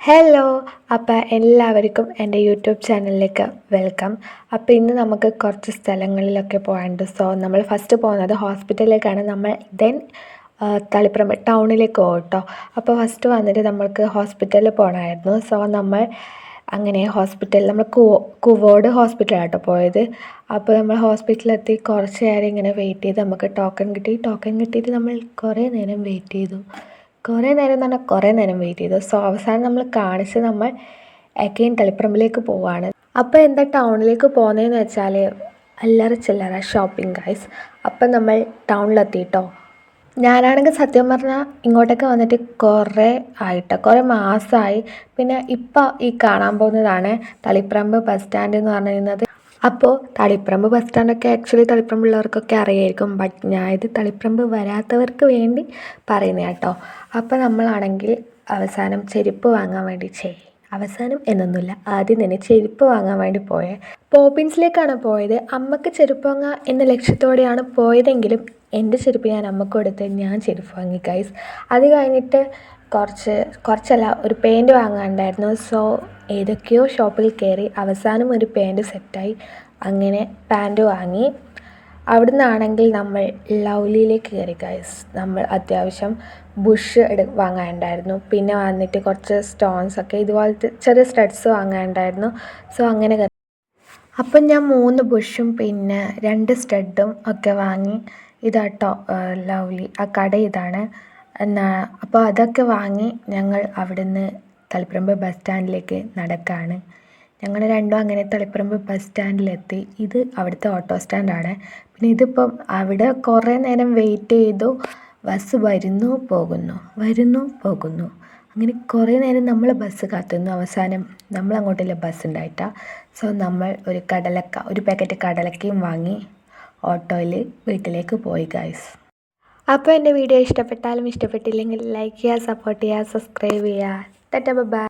Hello. അപ്പോൾ എല്ലാവർക്കും എൻ്റെ യൂട്യൂബ് ചാനലിലേക്ക് വെൽക്കം. അപ്പോൾ ഇന്ന് നമുക്ക് കുറച്ച് സ്ഥലങ്ങളിലൊക്കെ പോകാനുണ്ട്. സോ നമ്മൾ ഫസ്റ്റ് പോകുന്നത് ഹോസ്പിറ്റലിലേക്കാണ്. നമ്മൾ ദെൻ തളിപ്പറമ്പ് ടൗണിലേക്ക് പോകും കേട്ടോ. അപ്പോൾ ഫസ്റ്റ് വന്നിട്ട് നമ്മൾക്ക് ഹോസ്പിറ്റലിൽ പോകണമായിരുന്നു. സോ നമ്മൾ അങ്ങനെ ഹോസ്പിറ്റലിൽ നമ്മൾ കുവോട് ഹോസ്പിറ്റലാണ് കേട്ടോ പോയത്. അപ്പോൾ നമ്മൾ ഹോസ്പിറ്റലിലെത്തി കുറച്ച് നേരം ഇങ്ങനെ വെയിറ്റ് ചെയ്ത് നമുക്ക് ടോക്കൺ കിട്ടിയിട്ട് നമ്മൾ കുറേ നേരം വെയിറ്റ് ചെയ്തു. കുറേ നേരം എന്ന് പറഞ്ഞാൽ കുറേ നേരം വെയിറ്റ് ചെയ്തു. സോ അവസാനം നമ്മൾ കാണിച്ച് നമ്മൾ അഗെയിൻ തളിപ്പറമ്പിലേക്ക് പോവുകയാണ്. അപ്പോൾ എന്താ ടൗണിലേക്ക് പോകുന്നതെന്ന് വെച്ചാൽ അല്ലറ ചില്ലറ ഷോപ്പിംഗ് ഗൈസ്. അപ്പം നമ്മൾ ടൗണിലെത്തിയിട്ടോ. ഞാനാണെങ്കിൽ സത്യം പറഞ്ഞാൽ ഇങ്ങോട്ടേക്ക് വന്നിട്ട് കുറേ മാസമായി. പിന്നെ ഇപ്പോൾ ഈ കാണാൻ പോകുന്നതാണ് തളിപ്പറമ്പ് ബസ് സ്റ്റാൻഡ് എന്ന് പറയുന്നത്. അപ്പോൾ തളിപ്പറമ്പ് ബസ് സ്റ്റാൻഡൊക്കെ ആക്ച്വലി തളിപ്പറമ്പുള്ളവർക്കൊക്കെ അറിയായിരിക്കും. ബട്ട് ഞാൻ ഇത് തളിപ്പറമ്പ് വരാത്തവർക്ക് വേണ്ടി പറയുന്നത് കേട്ടോ. അപ്പോൾ നമ്മളാണെങ്കിൽ അവസാനം ചെരുപ്പ് വാങ്ങാൻ വേണ്ടി അവസാനം എന്നൊന്നുമില്ല, ആദ്യം തന്നെ ചെരുപ്പ് വാങ്ങാൻ വേണ്ടി പോപ്പിൻസിലേക്കാണ് പോയത്. അമ്മക്ക് ചെരുപ്പ് വാങ്ങുക എന്ന ലക്ഷ്യത്തോടെയാണ് പോയതെങ്കിലും എൻ്റെ ചെരുപ്പ് ഞാൻ അമ്മക്ക് കൊടുത്ത് ഞാൻ ചെരുപ്പ് വാങ്ങി ഗൈസ്. അത് കഴിഞ്ഞിട്ട് കുറച്ചല്ല ഒരു പെയിൻറ്റ് വാങ്ങാനുണ്ടായിരുന്നു. സോ ഏതൊക്കെയോ ഷോപ്പിൽ കയറി അവസാനം ഒരു പാൻറ്റ് സെറ്റായി. അങ്ങനെ പാൻറ്റ് വാങ്ങി. അവിടെ നിന്നാണെങ്കിൽ നമ്മൾ ലവ്ലിയിലേക്ക് കയറി ഗൈസ്. നമ്മൾ അത്യാവശ്യം ബുഷ് വാങ്ങാനുണ്ടായിരുന്നു. പിന്നെ വന്നിട്ട് കുറച്ച് സ്റ്റോൺസൊക്കെ ഇതുപോലത്തെ ചെറിയ സ്റ്റഡ്സ് വാങ്ങാനുണ്ടായിരുന്നു. സോ അങ്ങനെ അപ്പം ഞാൻ 3 ബുഷും പിന്നെ 2 സ്റ്റഡും ഒക്കെ വാങ്ങി. ഇതാട്ടോ ലവ്ലി, ആ കട ഇതാണ്. അപ്പോൾ അതൊക്കെ വാങ്ങി ഞങ്ങൾ അവിടുന്ന് തളിപ്പറമ്പ് ബസ് സ്റ്റാൻഡിലേക്ക് നടക്കുകയാണ്. ഞങ്ങൾ രണ്ടും അങ്ങനെ തളിപ്പറമ്പ് ബസ് സ്റ്റാൻഡിലെത്തി. ഇത് അവിടുത്തെ ഓട്ടോ സ്റ്റാൻഡാണ്. പിന്നെ ഇതിപ്പം അവിടെ കുറേ നേരം വെയിറ്റ് ചെയ്തു. ബസ് വരുന്നു പോകുന്നു അങ്ങനെ കുറേ നേരം നമ്മൾ ബസ് കാത്തുനിന്നു. അവസാനം നമ്മൾ അങ്ങോട്ടുള്ള ബസ് ഉണ്ടായിട്ടാ. സോ നമ്മൾ ഒരു പാക്കറ്റ് കടലക്കയും വാങ്ങി ഓട്ടോയിൽ വീട്ടിലേക്ക് പോയി ഗൈസ്. അപ്പോൾ എൻ്റെ വീഡിയോ ഇഷ്ടപ്പെട്ടാലും ഇഷ്ടപ്പെട്ടില്ലെങ്കിൽ ലൈക്ക് ചെയ്യുക, സപ്പോർട്ട് ചെയ്യുക, സബ്സ്ക്രൈബ് ചെയ്യുക. Tata bye.